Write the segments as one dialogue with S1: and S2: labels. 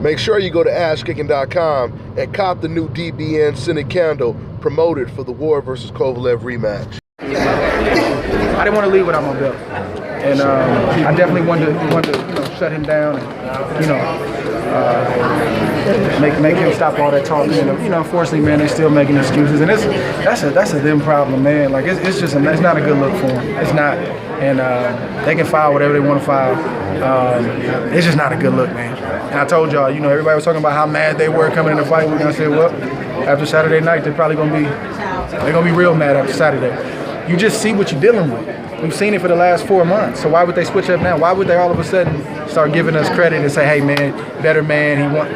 S1: Make sure you go to ashkicking.com and cop the new DBN scented candle promoted for the Ward versus Kovalev rematch.
S2: I didn't want to leave without my belt, and I definitely wanted to shut him down and make him stop all that talking. And unfortunately, man, they're still making excuses, and that's a them problem, man. Like it's not a good look for them. It's not, and they can file whatever they want to file. It's just not a good look, man. And I told y'all, everybody was talking about how mad they were coming in the fight. And I said, well, after Saturday night, they're probably gonna be real mad after Saturday. You just see what you're dealing with. We've seen it for the last 4 months. So why would they switch up now? Why would they all of a sudden start giving us credit and say, hey man, better man, he won?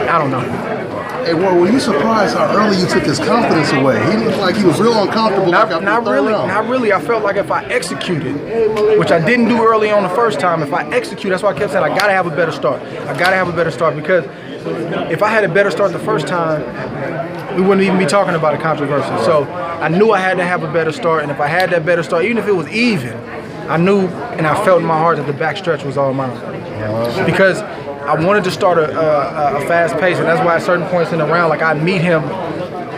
S2: I don't know.
S3: Hey, Ward, were you surprised how early you took his confidence away? He looked like he was real uncomfortable.
S2: Not really. I felt like if I executed, which I didn't do early on the first time, if I execute, that's why I kept saying I gotta have a better start. I gotta have a better start, because if I had a better start the first time, we wouldn't even be talking about a controversy. So I knew I had to have a better start, and if I had that better start, even if it was even, I knew and I felt in my heart that the back stretch was all mine. Because I wanted to start a fast pace, and that's why at certain points in the round, like I'd meet him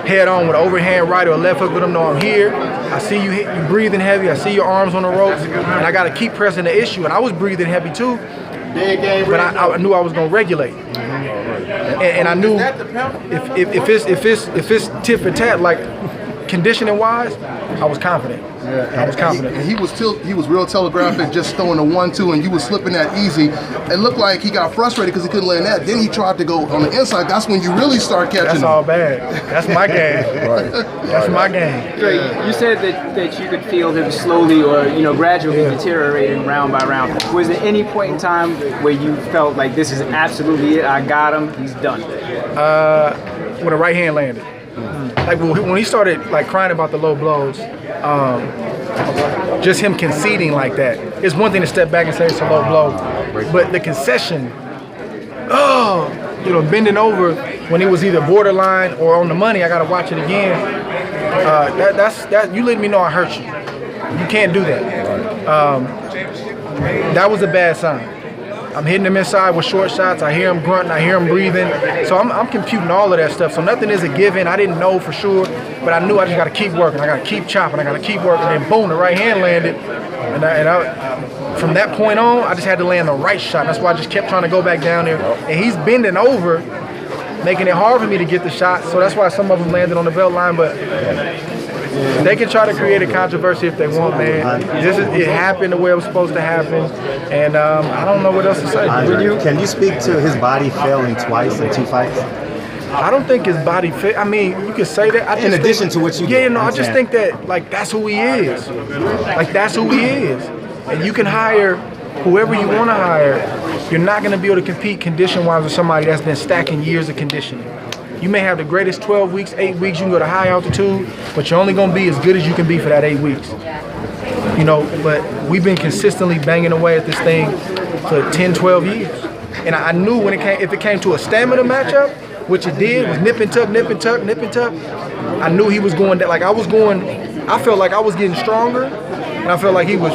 S2: head on with an overhand right or a left hook, let him know I'm here. I see you breathing heavy, I see your arms on the ropes, and I gotta keep pressing the issue. And I was breathing heavy too, but I knew I was gonna regulate. And I knew if it's tit for tat, like conditioning wise, I was confident. I was confident.
S3: He was real telegraphic, just throwing a 1-2, and you was slipping that easy. It looked like he got frustrated because he couldn't land that. Then he tried to go on the inside. That's when you really start catching
S2: That's
S3: him.
S2: all bad. That's my game.
S1: Right.
S2: That's my game.
S4: Dre, you said that you could feel him slowly or gradually deteriorating round by round. Was there any point in time where you felt like this is absolutely it? I got him. He's done.
S2: When a right hand landed. Like when he started like crying about the low blows, just him conceding like that. It's one thing to step back and say it's a low blow, but the concession, bending over when he was either borderline or on the money, I gotta watch it again. That you let me know I hurt you. You can't do that. That was a bad sign. I'm hitting him inside with short shots. I hear him grunting. I hear him breathing. So I'm computing all of that stuff. So nothing is a given. I didn't know for sure, but I knew I just got to keep working. I got to keep chopping. I got to keep working. And then boom, the right hand landed. And I, from that point on, I just had to land the right shot. That's why I just kept trying to go back down there. And he's bending over, making it hard for me to get the shot. So that's why some of them landed on the belt line. But they can try to create a controversy if they want, man. It happened the way it was supposed to happen, and I don't know what else to say.
S5: Can you speak to his body failing twice in 2 fights?
S2: I don't think his body fit. I mean, you could say that.
S5: In addition to what you did.
S2: I just think that that's who he is. Like that's who he is, and you can hire whoever you want to hire. You're not going to be able to compete condition-wise with somebody that's been stacking years of conditioning. You may have the greatest 12 weeks, 8 weeks, you can go to high altitude, but you're only gonna be as good as you can be for that 8 weeks. But we've been consistently banging away at this thing for 10, 12 years. And I knew if it came to a stamina matchup, which it did, was nip and tuck, nip and tuck, nip and tuck, I knew he was going that, I felt like I was getting stronger, and I felt like he was.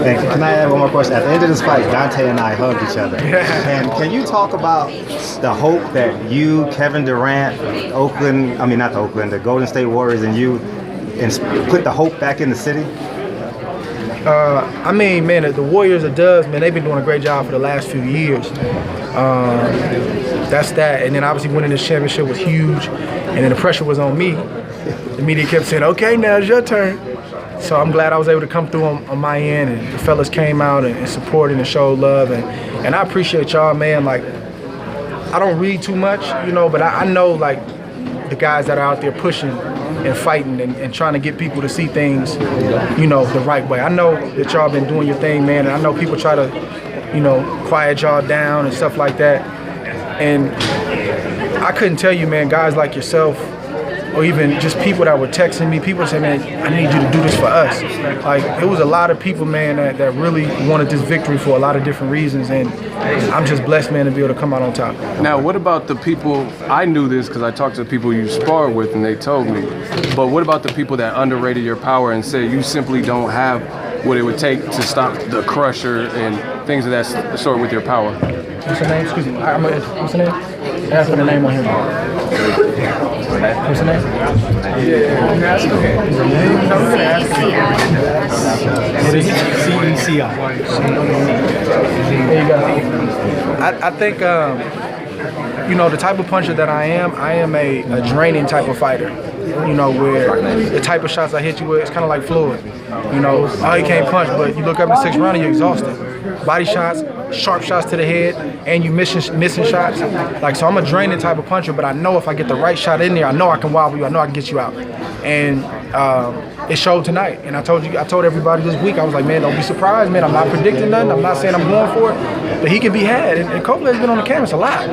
S5: Thank you. Can I add one more question? At the end of this fight, Dante and I hugged each other. And can you talk about the hope that you, Kevin Durant, the Golden State Warriors, and you, and put the hope back in the city?
S2: The Warriors, the Dubs, man, they've been doing a great job for the last few years. That's that. And then obviously winning this championship was huge. And then the pressure was on me. The media kept saying, okay, now it's your turn. So I'm glad I was able to come through on my end, and the fellas came out and supported and showed love, and I appreciate y'all, man. Like, I don't read too much, but I know the guys that are out there pushing and fighting and trying to get people to see things, the right way. I know that y'all been doing your thing, man, and I know people try to, quiet y'all down and stuff like that. And I couldn't tell you, man, guys like yourself, or even just people that were texting me, people say, man, I need you to do this for us. Like, it was a lot of people, man, that really wanted this victory for a lot of different reasons, and I'm just blessed, man, to be able to come out on top.
S6: Now, what about the people, I knew this because I talked to the people you sparred with and they told me, but what about the people that underrated your power and say you simply don't have what it would take to stop the crusher and things of that sort with your power?
S2: What's the name? Excuse me. What's the name? Ask for the name on him. What's the name? What is it? CECI. There you go. I think, you know, the type of puncher that I am a draining type of fighter. You know, where the type of shots I hit you with, it's kind of like Floyd. You know, oh, he can't punch, but you look up in the 6th round and you're exhausted. Body shots, sharp shots to the head, and you missing shots. Like, so I'm a draining type of puncher, but I know if I get the right shot in there, I know I can wobble you, I know I can get you out. And it showed tonight. And I told everybody this week, I was like, man, don't be surprised, man. I'm not predicting nothing. I'm not saying I'm going for it, but he can be had. And Kovalev's been on the canvas a lot.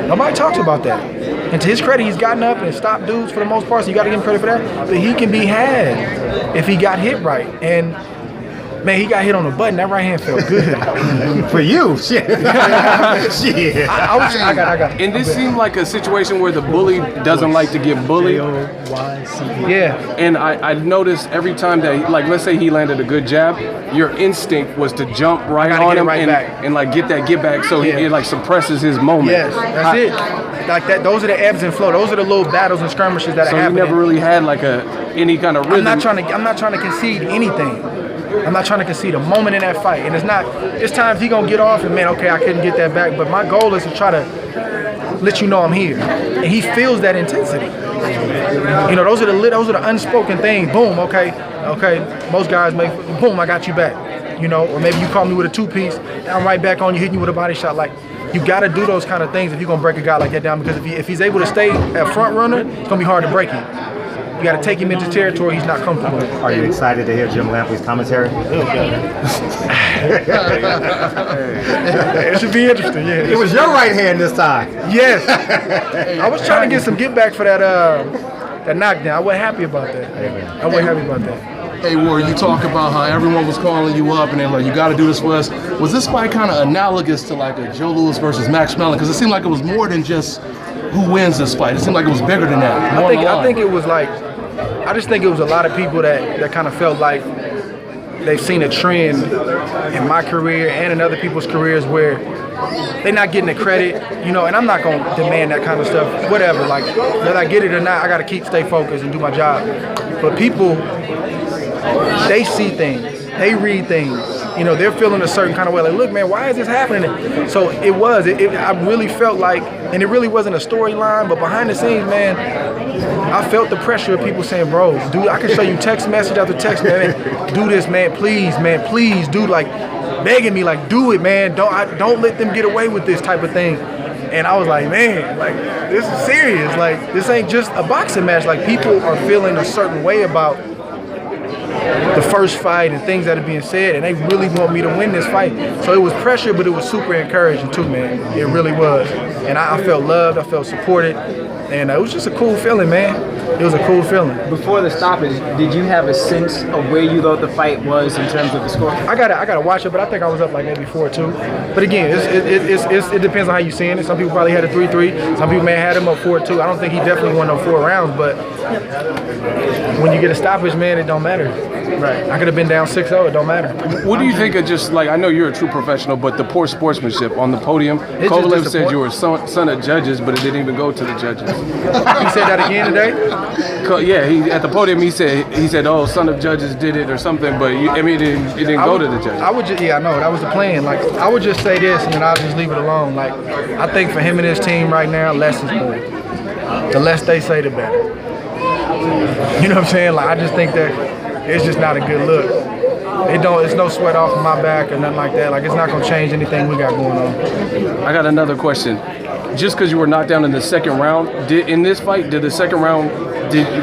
S2: Nobody talks about that. And to his credit, he's gotten up and stopped dudes for the most part, so you got to give him credit for that. But he can be had if he got hit right. And man, he got hit on the button. That right hand felt good.
S5: For you, shit. Shit.
S2: I got it.
S6: And this seemed like a situation where the bully doesn't like to get bullied.
S2: Yeah.
S6: And I noticed every time that, like, let's say he landed a good jab, your instinct was to jump right on him and like get that get back, so it like suppresses his moment.
S2: Yes, that's it. Like that. Those are the ebbs and flow. Those are the little battles and skirmishes that happen.
S6: So you never really had like any kind of rhythm.
S2: I'm not trying to concede anything. I'm not trying to concede a moment in that fight. And it's times he gonna get off and man, okay, I couldn't get that back. But my goal is to try to let you know I'm here. And he feels that intensity. You know, those are the unspoken things. Boom, okay. Most guys boom, I got you back. You know, or maybe you call me with a 2-piece, and I'm right back on you, hitting you with a body shot. Like, you got to do those kind of things if you're gonna break a guy like that down, because if he's able to stay at front runner, it's gonna be hard to break him. You got to take him into territory he's not comfortable with.
S5: Are you excited to hear Jim Lampley's commentary?
S2: It should be interesting, yeah.
S5: It was your right hand this time.
S2: Yes. I was trying to get some get back for that knockdown. I wasn't happy about that.
S3: Hey, War, you talk about how everyone was calling you up and they're like, you got to do this for us. Was this fight kind of analogous to like a Joe Louis versus Max Mellon? Because it seemed like it was more than just who wins this fight. It seemed like it was bigger than that.
S2: I think it was like, I just think it was a lot of people that kind of felt like they've seen a trend in my career and in other people's careers where they're not getting the credit, you know, and I'm not going to demand that kind of stuff, whatever. Like, whether I get it or not, I got to stay focused and do my job. But people, they see things, they read things, you know, they're feeling a certain kind of way. Like, look, man, why is this happening? So I really felt like, and it really wasn't a storyline, but behind the scenes, man, I felt the pressure of people saying, bro, dude, I can show you text message after text, man, do this, man, please, dude, like, begging me, like, do it, man, don't let them get away with this type of thing. And I was like, man, like, this is serious. Like, this ain't just a boxing match. Like, people are feeling a certain way about the first fight and things that are being said, and they really want me to win this fight. So it was pressure, but it was super encouraging too, man. It really was. And I felt loved, I felt supported, and it was just a cool feeling, man. It was a cool feeling.
S4: Before the stoppage, did you have a sense of where you thought the fight was in terms of the score?
S2: I gotta watch it, but I think I was up like maybe 4-2. But again, it depends on how you seeing it. Some people probably had a 3-3. Some people may have had him up 4-2. I don't think he definitely won no 4 rounds, but when you get a stoppage, man, it don't matter. Right. I could have been down 6-0. It don't matter.
S6: What do you think of just, like, I know you're a true professional, but the poor sportsmanship on the podium? Kovalev said you were son of judges, but it didn't even go to the judges.
S2: He said that again today?
S6: Yeah, at the podium he said, oh, son of judges did it or something, but it didn't go to the judges.
S2: I know that was the plan. Like, I would just say this and then I'll just leave it alone. Like, I think for him and his team right now, less is more. The less they say, the better. You know what I'm saying? Like, I just think that it's just not a good look. It's no sweat off of my back or nothing like that. Like, it's not gonna change anything we got going on.
S6: I got another question. Just because you were knocked down in the second round, in this fight, did the second round,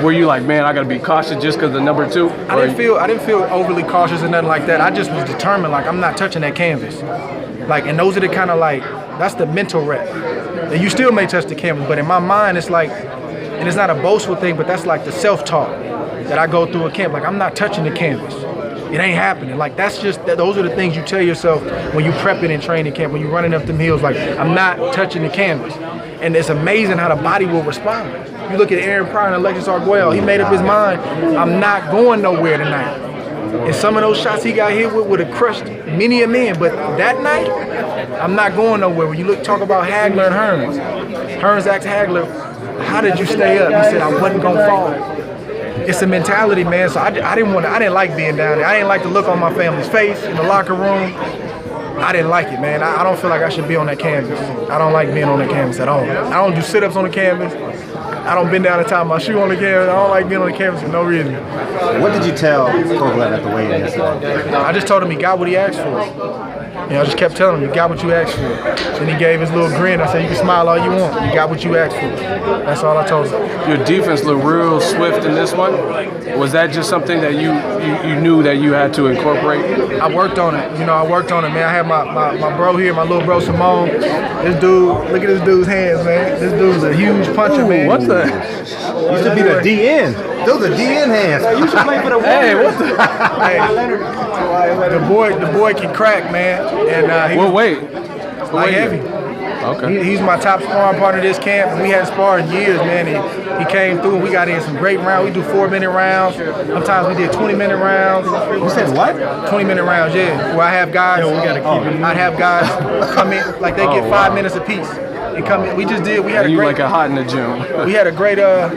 S6: were you like, man, I gotta be cautious just because of number 2?
S2: I didn't feel overly cautious or nothing like that. I just was determined, like, I'm not touching that canvas. Like, and those are the kind of, like, that's the mental rep. And you still may touch the canvas, but in my mind, it's like, and it's not a boastful thing, but that's like the self-talk that I go through a camp. Like, I'm not touching the canvas. It ain't happening. Like, those are the things you tell yourself when you prepping in training camp, when you're running up them hills, like, I'm not touching the canvas. And it's amazing how the body will respond. You look at Aaron Pryor and Alexis Arguello, he made up his mind, I'm not going nowhere tonight. And some of those shots he got hit with would have crushed many a man. But that night, I'm not going nowhere. When you talk about Hagler and Hearns asked Hagler, how did you stay up? He said, I wasn't gonna fall. It's a mentality, man. So I didn't like being down there. I didn't like the look on my family's face in the locker room. I didn't like it, man. I don't feel like I should be on that canvas. I don't like being on the canvas at all. I don't do sit-ups on the canvas. I don't bend down and tie my shoe on the canvas. I don't like being on the canvas for no reason.
S5: What did you tell Kovalev at the weigh-in yesterday?
S2: I just told him he got what he asked for. I just kept telling him, you got what you asked for. Then he gave his little grin. I said, you can smile all you want. You got what you asked for. That's all I told him.
S6: Your defense looked real swift in this one. Was that just something that you knew that you had to incorporate?
S2: I worked on it. I worked on it, man. I had my bro here, my little bro Simone. This dude, look at this dude's hands, man. This dude's a huge puncher, man.
S6: What the?
S5: You should be the DN. Those are DN hands.
S4: You should play for the
S6: Hey, what the?
S2: Hey, the boy can crack, man. And he
S6: Well, wait.
S2: heavy.
S6: Okay.
S2: He's my top sparring partner this camp, and we hadn't sparred in years, man. He came through, and we got in some great rounds. We do 4-minute rounds. Sometimes we did 20-minute rounds.
S5: You said what?
S2: 20-minute rounds, yeah. Where I have guys, I'd have guys come in, like they get 5 minutes apiece. And come in. We had a
S6: You
S2: great,
S6: like a hot in the gym.
S2: we had a great, I'm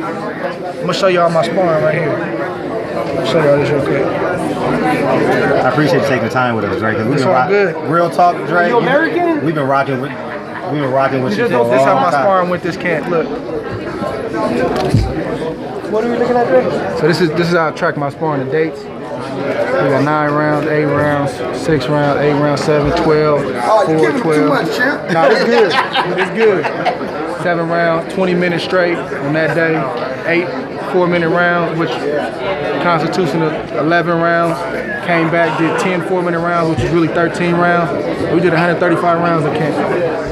S2: gonna show y'all my sparring right here. I'll show y'all this real quick.
S5: I appreciate you taking the time with us, Drake.
S2: It's all good.
S5: Real talk, Drake.
S4: You American?
S5: We've been rocking with you for a long
S2: This is how my
S5: time.
S2: sparring went this camp. Look.
S4: What are we looking at, Drake?
S2: So this is how I track my sparring, the dates. We got 9 rounds, 8 rounds, 6 rounds, 8 rounds, 7, 12, 4, 12. No, it's good. It's good. 7 rounds, 20 minutes straight on that day. 8 4-minute rounds, which constitution of 11 rounds. Came back, did 10 4-minute rounds, which is really 13 rounds. We did 135 rounds at camp.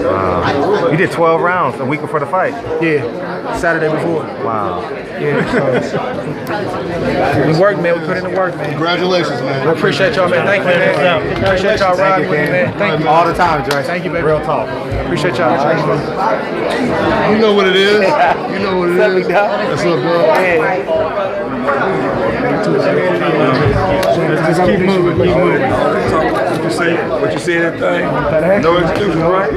S5: Wow. You did 12 rounds a week before the fight.
S2: Yeah, Saturday before.
S5: Wow.
S2: Yeah, so we worked, man. We put in the work, man.
S1: Congratulations, man.
S2: I appreciate y'all, man. Thank you, man. Appreciate y'all riding with me, man. Thank you.
S5: All the time, Drake.
S2: Thank you, baby.
S5: Real talk.
S2: Appreciate y'all.
S1: You know what it is. You know what it is. That's up, bro.
S7: Just keep moving, keep moving. What you say that thing? No excuses, right?